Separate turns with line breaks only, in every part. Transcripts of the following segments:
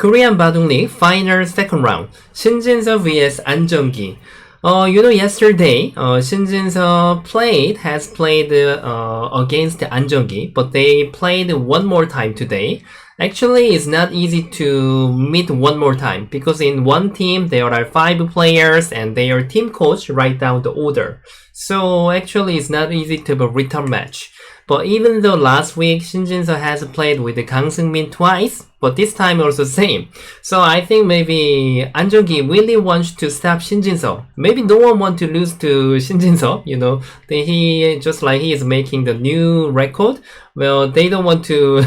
Korean Baduk League final second round. Shin Jinseo vs Anjeonggi. Yesterday, Shin Jinseo has played against Anjeonggi, but they played one more time today. Actually, it's not easy to meet one more time because in one team there are 5 players and their team coach write down the order. So actually, it's not easy to have a return match. But even though last week Shin Jinseo has played with Kang Seung-min twice, but this time also same. So I think maybe Anjeonggi really wants to stop Shin Jinseo. Maybe no one wants to lose to Shin Jinseo. He just like he is making the new record. Well, they don't want to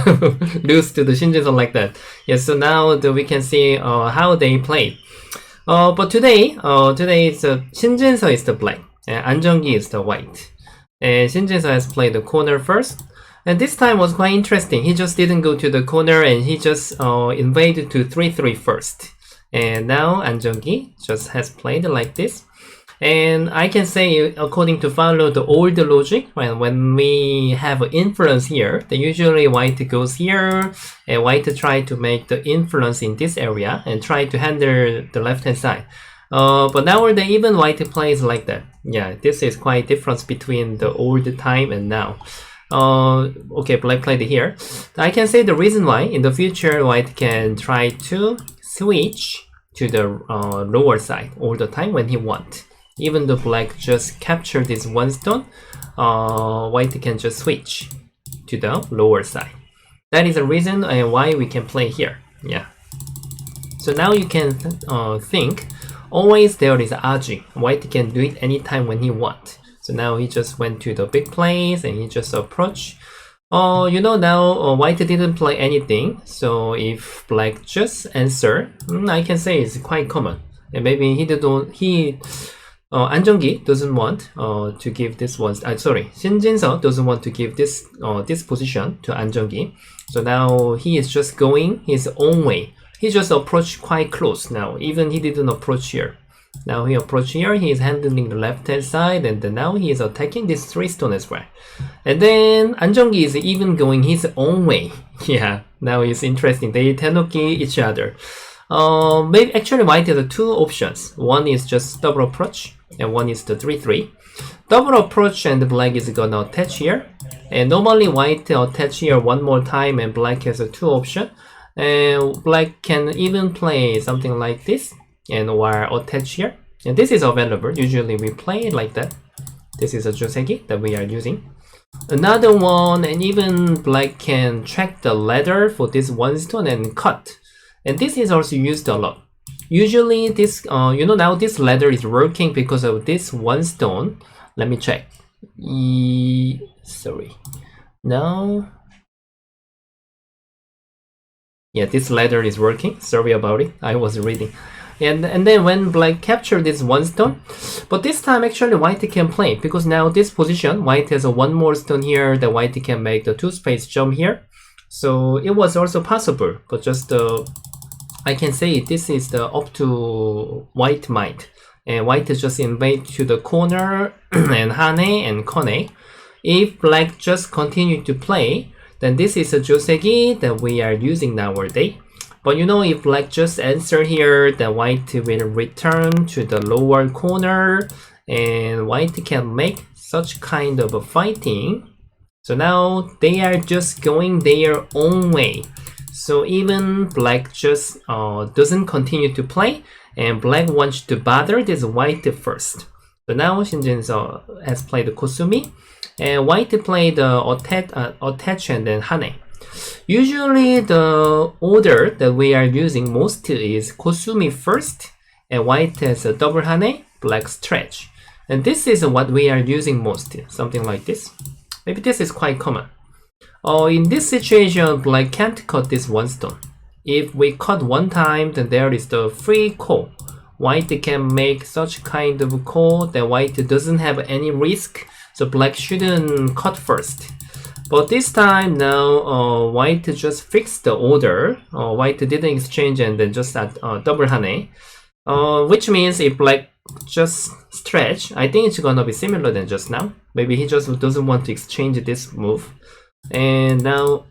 lose to the Shin Jinseo like that. Yeah, so now we can see how they play. But today it's Shin Jinseo is the black and Anjeonggi is the white. And Shin Jinseo has played the corner first. And this time was quite interesting. He just didn't go to the corner and he just invaded to 3-3 first. And now Anjeonggi just has played like this. And I can say, according to follow the old logic, when we have influence here, then usually white goes here and white try to make the influence in this area and try to handle the left hand side. But nowadays even white plays like that. Yeah, this is quite difference between the old time and now. Okay, black played here. I can say the reason why in the future white can try to switch to the lower side all the time when he wants. Even though black just captured this one stone, white can just switch to the lower side. That is the reason why we can play here. Yeah. So now you can think. Always there is Aji. White can do it anytime when he wants. So now he just went to the big place and he just approached. Now white didn't play anything. So if black just answer, I can say it's quite common. And maybe Anjeonggi doesn't want to give this one. Shin Jinseo doesn't want to give this position to Anjeonggi. So now he is just going his own way. He just approached quite close now. Even he didn't approach here. Now he approached here. He is handling the left hand side, and then now he is attacking this 3 stone as well. And then Anjeonggi is even going his own way. Yeah. Now it's interesting. They tenoki each other. Maybe actually white has 2 options. One is just double approach, and one is the 3-3. Double approach and black is gonna attach here. And normally white attach here one more time, and black has 2 options. And black can even play something like this and or attach here. And this is available. Usually we play it like that. This is a joseki that we are using. Another one, and even black can track the ladder for this one stone and cut. And this is also used a lot. Usually this, now this ladder is working because of this one stone. Let me check. Sorry. Now. Yeah, this ladder is working. Sorry about it. I was reading. And then when black captured this one stone, but this time actually white can play because now this position, white has one more stone here that white can make the 2 space jump here. So it was also possible, but just I can say this is the up to white mind. And white just invade to the corner and Hane and Kone. If black just continue to play, then this is a joseki that we are using nowadays. But if black just answer here, then white will return to the lower corner and white can make such kind of a fighting. So now they are just going their own way. So even black just doesn't continue to play and black wants to bother this white first. So now Shin Jinseo has played Kosumi. And white played attach and then Hane. Usually the order that we are using most is Kosumi first, and white has a double Hane, black stretch. And this is what we are using most, something like this. Maybe this is quite common. In this situation, black can't cut this one stone. If we cut one time, then there is the free call. White can make such kind of call that white doesn't have any risk. So black shouldn't cut first. But this time now, white just fixed the order. White didn't exchange and then just add double Hane. Which means if black just stretch, I think it's gonna be similar than just now. Maybe he just doesn't want to exchange this move. And now,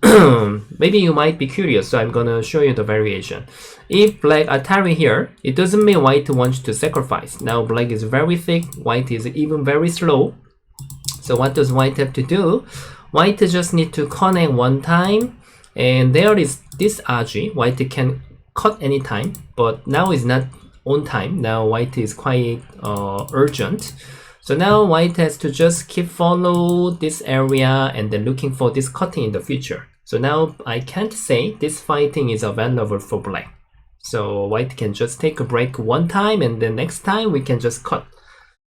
maybe you might be curious, so I'm gonna show you the variation. If black Atari here, it doesn't mean white wants to sacrifice. Now black is very thick, white is even very slow. So what does white have to do? White just need to connect one time, and there is this RG. White can cut anytime, but now is not on time. Now white is quite urgent. So now white has to just keep follow this area and then looking for this cutting in the future. So now I can't say this fighting is available for black. So white can just take a break one time and then next time we can just cut.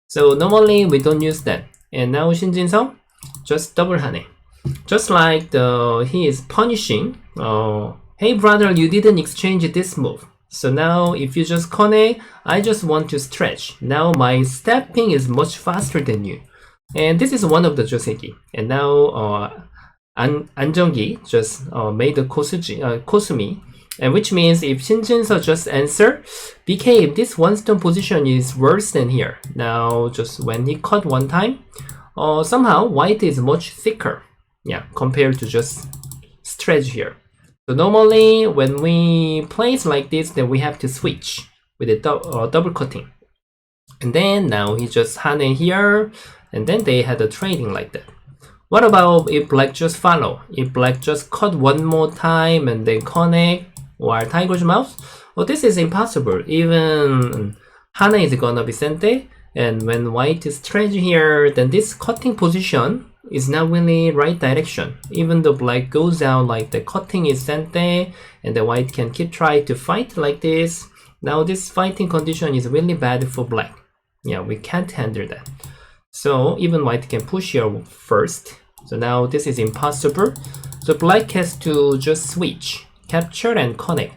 So normally we don't use that. And now Shin Jinseo just double hane. Just like he is punishing. Hey brother, you didn't exchange this move. So now if you just connect, I just want to stretch. Now my stepping is much faster than you. And this is one of the joseki. And now Anjonggi just made the Kosumi. And which means if Shin Jinseo just answer, BK, if this one stone position is worse than here. Now just when he cut one time, somehow white is much thicker. Yeah, compared to just stretch here. So normally when we place like this, then we have to switch with a double cutting. And then now he just hane here, and then they had a trading like that. What about if black just follow? If black just cut one more time and then connect or tiger's mouth? Well, this is impossible. Even hane is gonna be sente, and when white is stretch here, then this cutting position is not really right direction. Even though black goes out like the cutting is sente and the white can keep trying to fight like this. Now this fighting condition is really bad for black. Yeah, we can't handle that. So even white can push here first. So now this is impossible. So black has to just switch, capture and connect.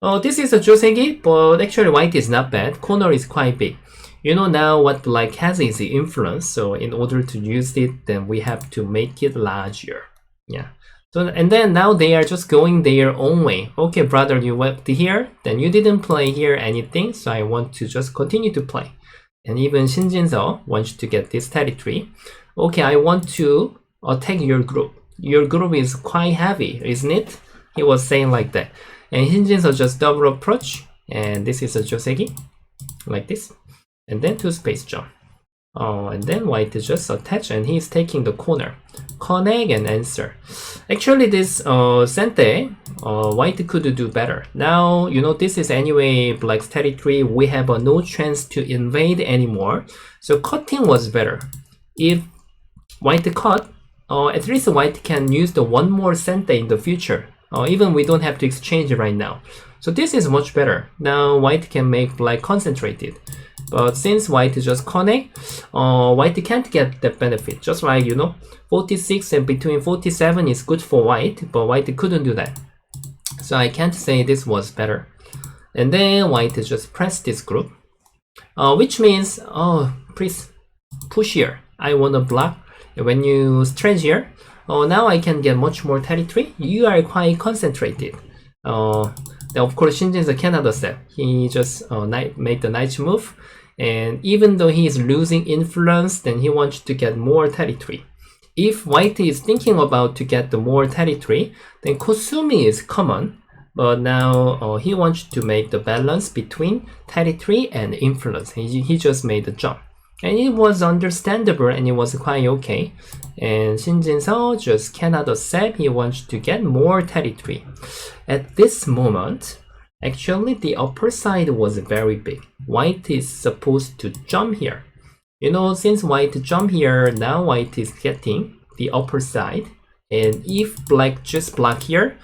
Oh, this is a joseki, but actually white is not bad. Corner is quite big. You know now what black has is the influence, so in order to use it, then we have to make it larger. Yeah. So and then now they are just going their own way. Okay, brother, you went here, then you didn't play here anything, so I want to just continue to play. And even Shin Jinseo wants to get this territory. Okay, I want to attack your group. Your group is quite heavy, isn't it? He was saying like that. And Shin Jinseo just double approach, and this is a joseki, like this. And then two space jump. And then white is just attach and he's taking the corner. Connect and answer. Actually this sente, white could do better. Now, you know, this is anyway black's territory. We have no chance to invade anymore. So cutting was better. If white cut, at least white can use the one more sente in the future. Even we don't have to exchange right now. So this is much better. Now white can make black concentrated. But since white just connect, white can't get that benefit. Just like, you know, 46 and between 47 is good for white, but white couldn't do that. So I can't say this was better. And then white just press this group, which means, please push here. I want to block. When you stretch here, now I can get much more territory. You are quite concentrated. Then of course Shin Jinseo cannot accept. He just made the knight move, and even though he is losing influence, then he wants to get more territory. If white is thinking about to get the more territory, then Kosumi is common, but now he wants to make the balance between territory and influence. He just made the jump. And it was understandable and it was quite okay. And Shin Jinseo just cannot accept. He wants to get more territory. At this moment, actually the upper side was very big. White is supposed to jump here. You know, since white jump here, now white is getting the upper side. And if black just block here,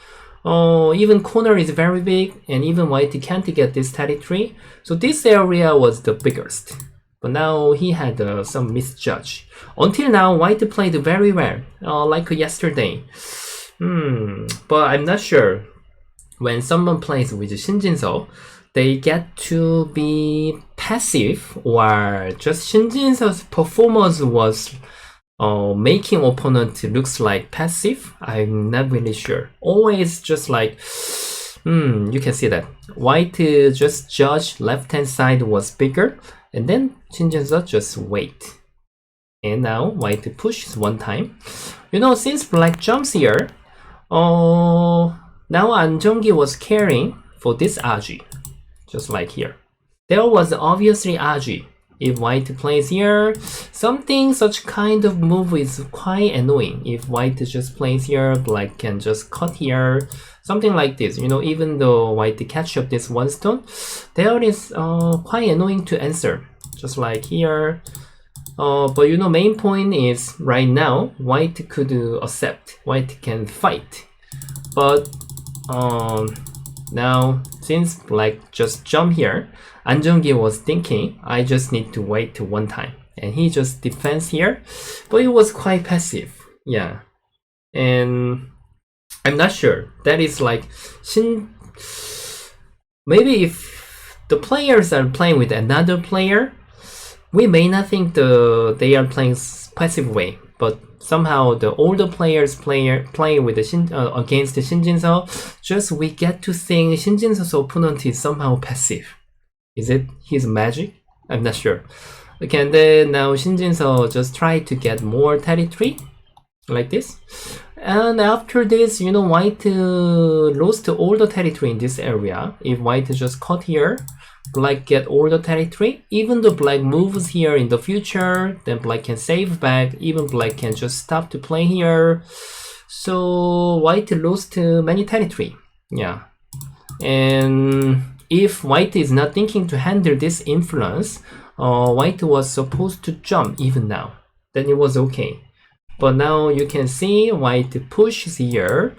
even corner is very big and even white can't get this territory. So this area was the biggest. But now he had some misjudge. Until now, white played very well, like yesterday. But I'm not sure. When someone plays with Shin Jinseo, they get to be passive, or just Shin Jinseo's performance was making opponent looks like passive. I'm not really sure. Always just like, you can see that. White just judge left hand side was bigger. And then Shin Jinseo just wait. And now white pushes one time. Since black jumps here, now Anjonggi was caring for this aji, just like here. There was obviously aji. If white plays here, something such kind of move is quite annoying. If white just plays here, black can just cut here, something like this. Even though white catch up this one stone, there is quite annoying to answer, just like here. But main point is right now white could accept, white can fight. But now since black just jump here, Anjonggi was thinking I just need to wait one time, and he just defends here, but it was quite passive. Yeah, and I'm not sure. That is like maybe if the players are playing with another player, we may not think they are playing passive way, but somehow the older players play with the against the Shin Jinseo, just we get to think Shin Jinseo's opponent is somehow passive. Is it his magic? I'm not sure. Okay, and then now Shin Jinseo just try to get more territory, like this. And after this, white lost all the territory in this area. If white just cut here, black get all the territory. Even though black moves here in the future, then black can save back. Even black can just stop to play here. So white lost many territory. Yeah. And if white is not thinking to handle this influence, white was supposed to jump even now. Then it was okay. But now you can see white pushes here.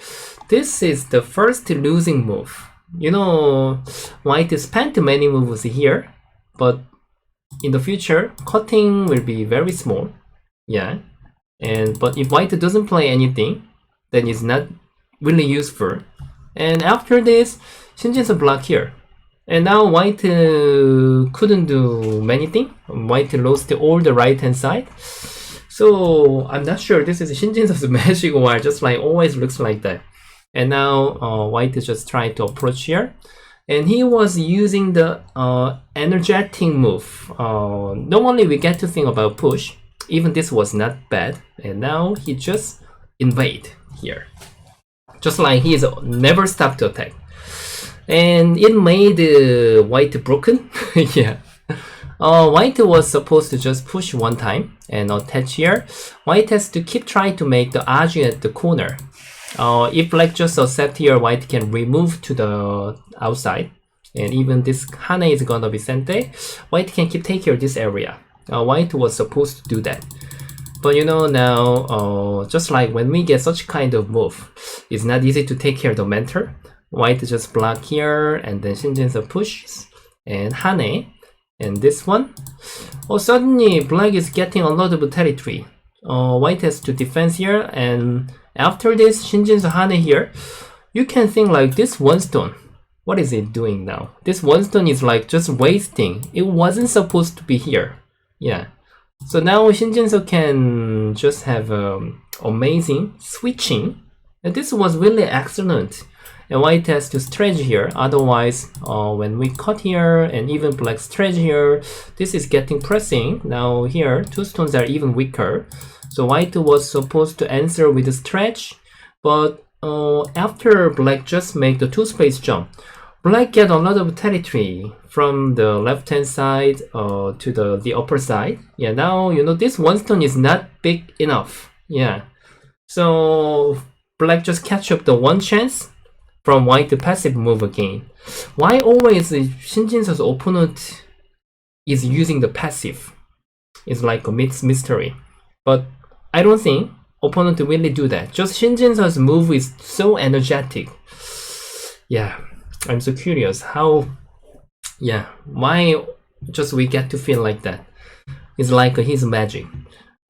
This is the first losing move. White spent many moves here, but in the future, cutting will be very small. Yeah, but if white doesn't play anything, then it's not really useful. And after this, Shin Jinseo block here. And now white couldn't do many things. White lost all the right hand side. So I'm not sure this is Shin Jinseo's magic or just like always looks like that. And now white is just trying to approach here. And he was using the energetic move. Normally we get to think about push. Even this was not bad. And now he just invade here. Just like he's never stopped to attack. And it made white broken. Yeah. White was supposed to just push one time and attach here. White has to keep trying to make the aji at the corner. If black just accept here, white can remove to the outside. And even this hane is gonna be sente. White can keep take care of this area. White was supposed to do that. But now, just like when we get such kind of move, it's not easy to take care of the mentor. White just block here, and then Shin Jinseo pushes, and hane. And this one, suddenly black is getting a lot of territory. White has to defend here, and after this Shin Jinseo hane here, you can think like this one stone. What is it doing now? This one stone is like just wasting. It wasn't supposed to be here. Yeah. So now Shin Jinseo can just have amazing switching. And this was really excellent. And white has to stretch here, otherwise when we cut here and even black stretch here, this is getting pressing. Now here, two stones are even weaker. So white was supposed to answer with a stretch, but after black just make the two space jump, black get a lot of territory from the left hand side to the upper side. Yeah, now this one stone is not big enough. Yeah, so black just catch up the one chance from white passive move again. Why always Shin Jinseo's opponent is using the passive? It's like a mystery. But I don't think opponent really do that. Just Shin Jinseo's move is so energetic. Yeah, I'm so curious how, why just we get to feel like that. It's like his magic.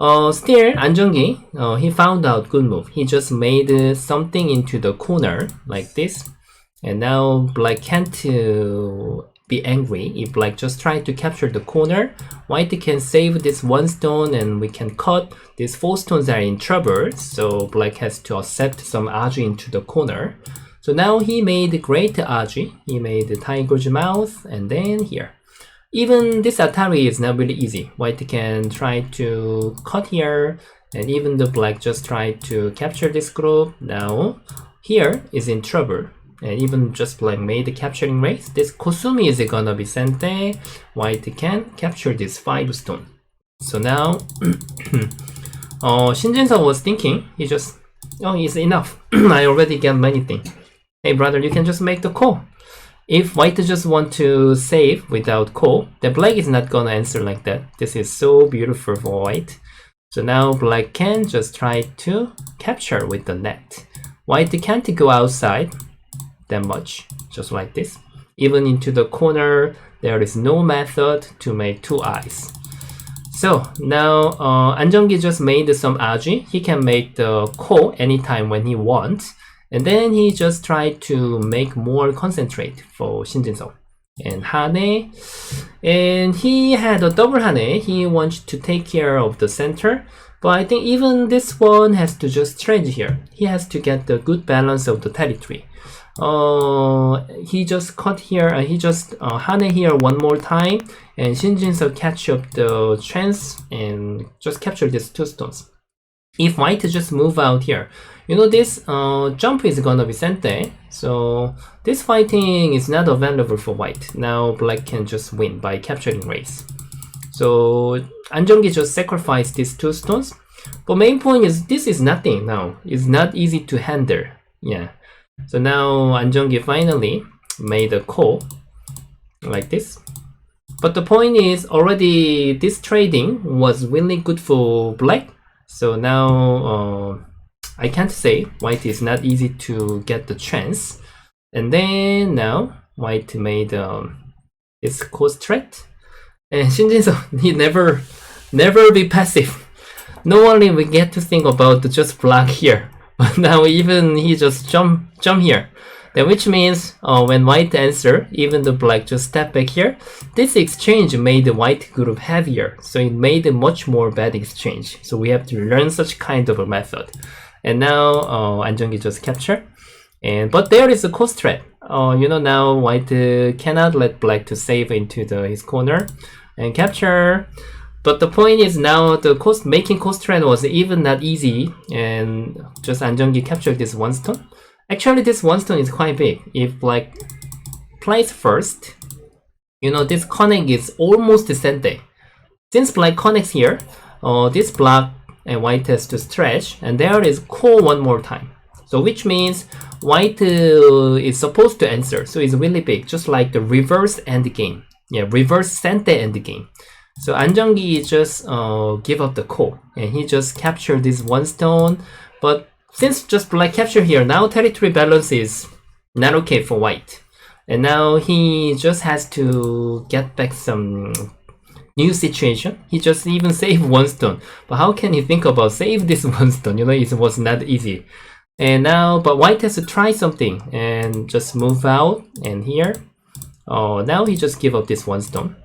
Still, Anjonggi, he found out good move. He just made something into the corner like this. And now black can't be angry. If black just try to capture the corner, white can save this one stone and we can cut. These four stones are in trouble. So black has to accept some aji into the corner. So now he made great aji. He made the tiger's mouth and then here. even this Atari is not really easy. White can try to cut here, and even the black just try to capture this group. Now here is in trouble, and even just black made the capturing race. This Kosumi is gonna be sente. White can capture this 5 stone. So now Shin Jinseo was thinking, he just, oh, it's enough. I already get many things. Hey brother, you can just make the call. If white just want to save without call, then black is not gonna answer like that. This is so beautiful for white. So now black can just try to capture with the net. White can't go outside that much, just like this. Even into the corner, there is no method to make 2 eyes. So now Anjeonggi just made some aji. He can make the call anytime when he wants. And then he just tried to make more concentrate for Shin Jinseo. And Hane, and he had a double Hane. He wants to take care of the center. But I think even this one has to just stretch here. He has to get the good balance of the territory. He just cut here, he just Hane here one more time, and Shin Jinseo catch up the chance and just capture these 2 stones. If white just move out here, you know this jump is gonna be sente, so this fighting is not available for white. Now black can just win by capturing race. So Anjeonggi just sacrificed these 2 stones, but main point is this is nothing now. It's not easy to handle. Yeah. So now Anjeonggi finally made a call like this. But the point is already this trading was really good for black. So now I can't say white is not easy to get the chance. And then now white made this coast threat. And Shin Jinseo, he never be passive. No only we get to think about just block here, but now even he just jump here. Then which means when white answer, even the black just step back here. This exchange made the white group heavier, so it made a much more bad exchange. So we have to learn such kind of a method. And now Anjeonggi just capture. But there is a coast threat. You know, now white cannot let black to save into his corner and capture. But the point is now the making coast threat was even not easy, and just Anjeonggi captured this 1 stone. Actually, this 1 stone is quite big. If black plays first, you know, this connect is almost sente. Since black connects here, this block and white has to stretch, and there is call 1 more time. So which means white is supposed to answer. So it's really big, just like the reverse endgame. Yeah, reverse sente endgame. So Anjeonggi just give up the call, and he just captured this 1 stone. But since just black capture here, now territory balance is not okay for white. And now he just has to get back some new situation. He just even saved 1 stone. But how can he think about save this 1 stone? You know, it was not easy. And now, but white has to try something and just move out and here. Now he just give up this 1 stone.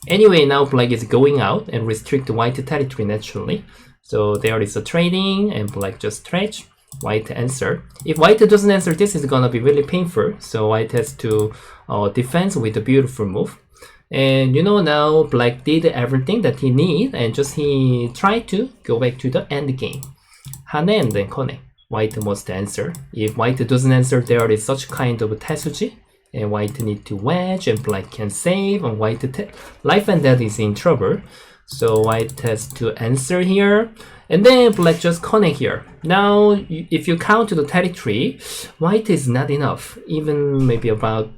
Anyway, now black is going out and restrict the white territory naturally. So there is a trading and black just stretch. White answer. If white doesn't answer, this is gonna be really painful. So white has to defend with a beautiful move. And you know, now black did everything that he need, and just he tried to go back to the end game. Hane and then connect. White must answer. If white doesn't answer, there is such kind of tesuji. And white need to wedge, and black can save, and white life and death is in trouble. So white has to answer here, and then black just connect here. Now, if you count the territory, white is not enough, even maybe about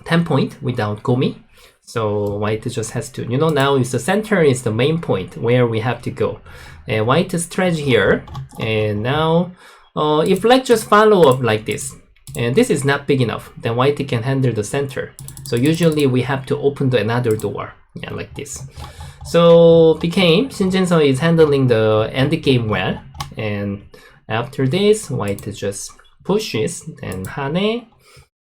10 point without Gomi. So white just has to, you know, now is the center is the main point where we have to go. And white stretch here, and now if black just follow up like this, and this is not big enough, then white can handle the center. So usually we have to open another door, yeah, like this. So became Shin Jinseo is handling the end game well, and after this, white just pushes, and Hane,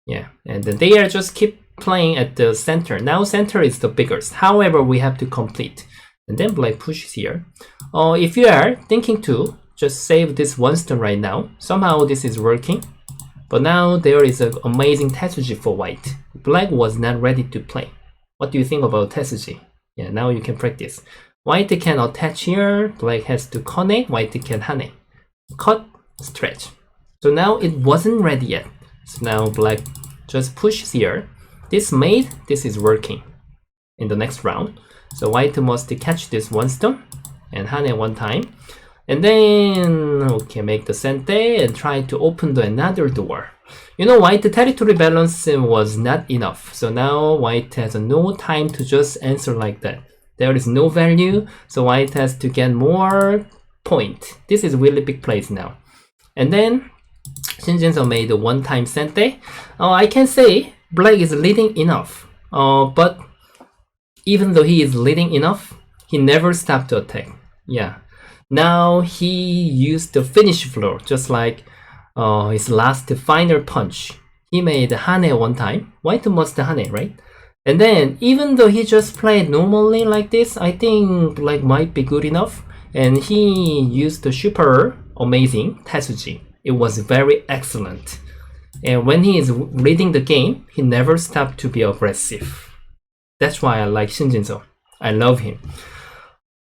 yeah, and then they are just keep playing at the center. Now center is the biggest. However, we have to complete, and then black pushes here. If you are thinking to just save this 1 stone right now, somehow this is working. But now there is an amazing tesuji for white. Black was not ready to play. What do you think about Tetsuji? Yeah, now you can practice. White can attach here, black has to connect, white can hane. Cut, stretch. So now it wasn't ready yet. So now black just pushes here. This made, this is working in the next round. So white must catch this one stone and hane one time. And then, okay, make the sente and try to open another door. You know, white territory balance was not enough. So now white has no time to just answer like that. There is no value, so white has to get more point. This is really big place now. And then Shin Jinseo made a one-time sente. I can say black is leading enough. But even though he is leading enough, he never stopped to attack. Yeah. Now he used the finish floor, just like his last final punch. He made hane one time. White must hane, right? And then, even though he just played normally like this, I think black might be good enough. And he used the super amazing Tetsuji. It was very excellent. And when he is reading the game, he never stopped to be aggressive. That's why I like Shin Jinseo. I love him.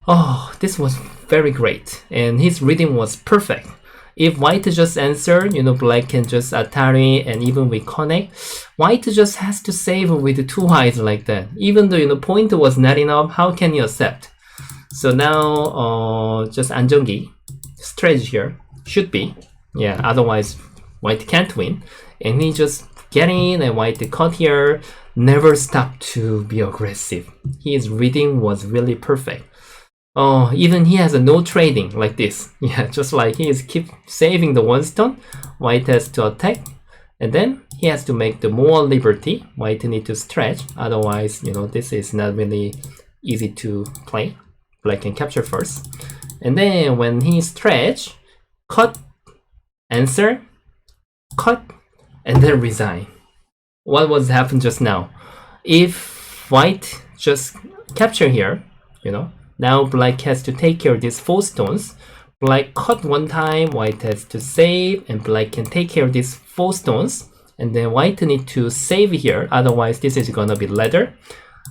Oh, this was very great. And his reading was perfect. If white just answered, you know, black can just Atari and even we connect. White just has to save with 2 eyes like that. Even though, you know, point was not enough, how can you accept? So now, just 안정기, stretch here, should be. Yeah, otherwise white can't win. And he just get in and white cut here, never stopped to be aggressive. His reading was really perfect. Oh, even he has a no trading like this. Yeah, just like he is keep saving the one stone. White has to attack, and then he has to make the more liberty. White need to stretch, otherwise, you know, this is not really easy to play. Black can capture first, and then when he stretch, cut, answer, cut, and then resign. What was happened just now? If white just capture here, you know. Now black has to take care of these 4 stones. Black cut one time, white has to save, and black can take care of these 4 stones. And then white need to save here, otherwise this is gonna be ladder.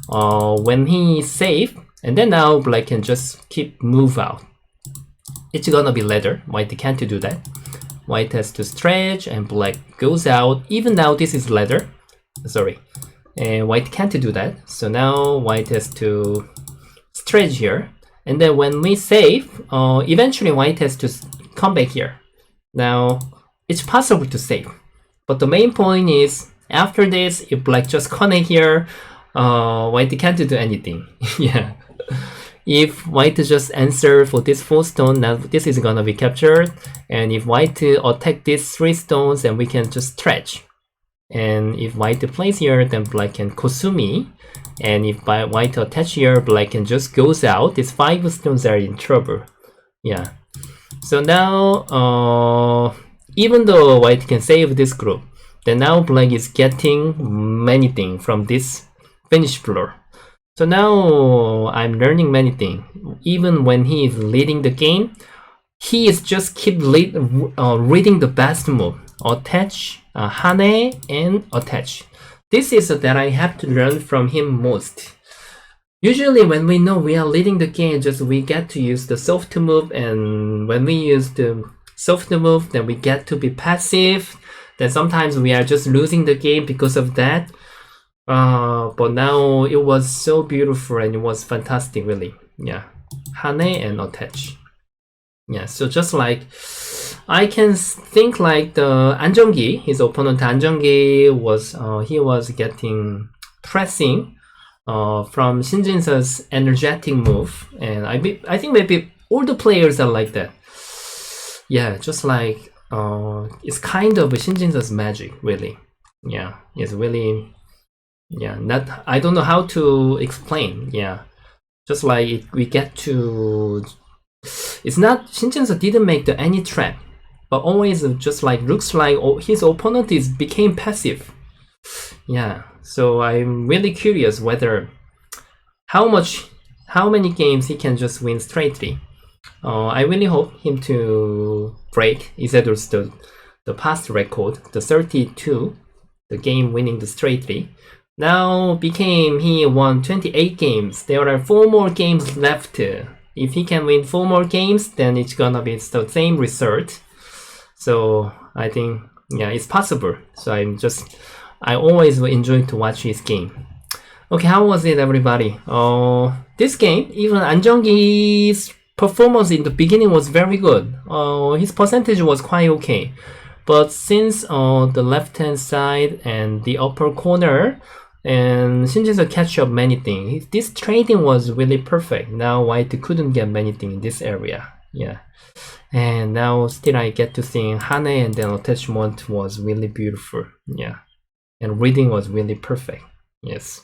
When he save, and then now black can just keep move out. It's gonna be ladder, white can't do that. White has to stretch, and black goes out. Even now this is ladder, sorry. And white can't do that, so now white has to stretch here, and then when we save, eventually white has to come back here. Now it's possible to save, but the main point is after this, if black just connect here, white can't do anything. Yeah, if white just answer for this 4 stone, now this is gonna be captured, and if white attack these 3 stones, then we can just stretch. And if white plays here, then black can Kosumi. And if white attach here, black can just goes out. These 5 stones are in trouble. Yeah. So now, even though white can save this group, then now black is getting many things from this finish floor. So now I'm learning many things. Even when he is leading the game, he is just keep reading the best move. Attach, hane, and attach. This is that I have to learn from him most. Usually when we know we are leading the game, just we get to use the soft move, and when we use the soft move, then we get to be passive. Then sometimes we are just losing the game because of that. But now it was so beautiful and it was fantastic, really. Yeah, hane and attach. Yeah, so just like I can think like the Anjonggi, his opponent Anjonggi was he was getting pressing from Shin Jinseo's energetic move, and I think maybe all the players are like that. Yeah, just like it's kind of Shin Jinseo's magic, really. Yeah, it's really, yeah. Not, I don't know how to explain. Yeah, just like we get to. It's not, Shin Jinseo didn't make any trap, but always just like looks like his opponent became passive. Yeah, so I'm really curious whether how many games he can just win straightly. I really hope him to break Isedor's the past record, the 32, the game winning the straightly. Now he won 28 games. There are 4 more games left. If he can win 4 more games, then it's gonna be the same result. So I think, yeah, it's possible. So I always enjoy to watch his game. Okay, how was it, everybody? This game, even Anjonggi's performance in the beginning was very good. His percentage was quite okay. But since the left-hand side and the upper corner, and Shin Jinseo catch up many things. This trading was really perfect. Now White couldn't get many things in this area. Yeah. And now still I get to think Hane and then attachment was really beautiful. Yeah. And reading was really perfect. Yes.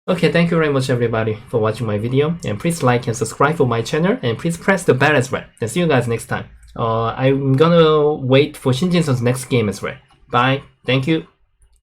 Okay, thank you very much everybody for watching my video. And please like and subscribe for my channel. And please press the bell as well. And see you guys next time. I'm gonna wait for Shin Jinseo's next game as well. Bye. Thank you.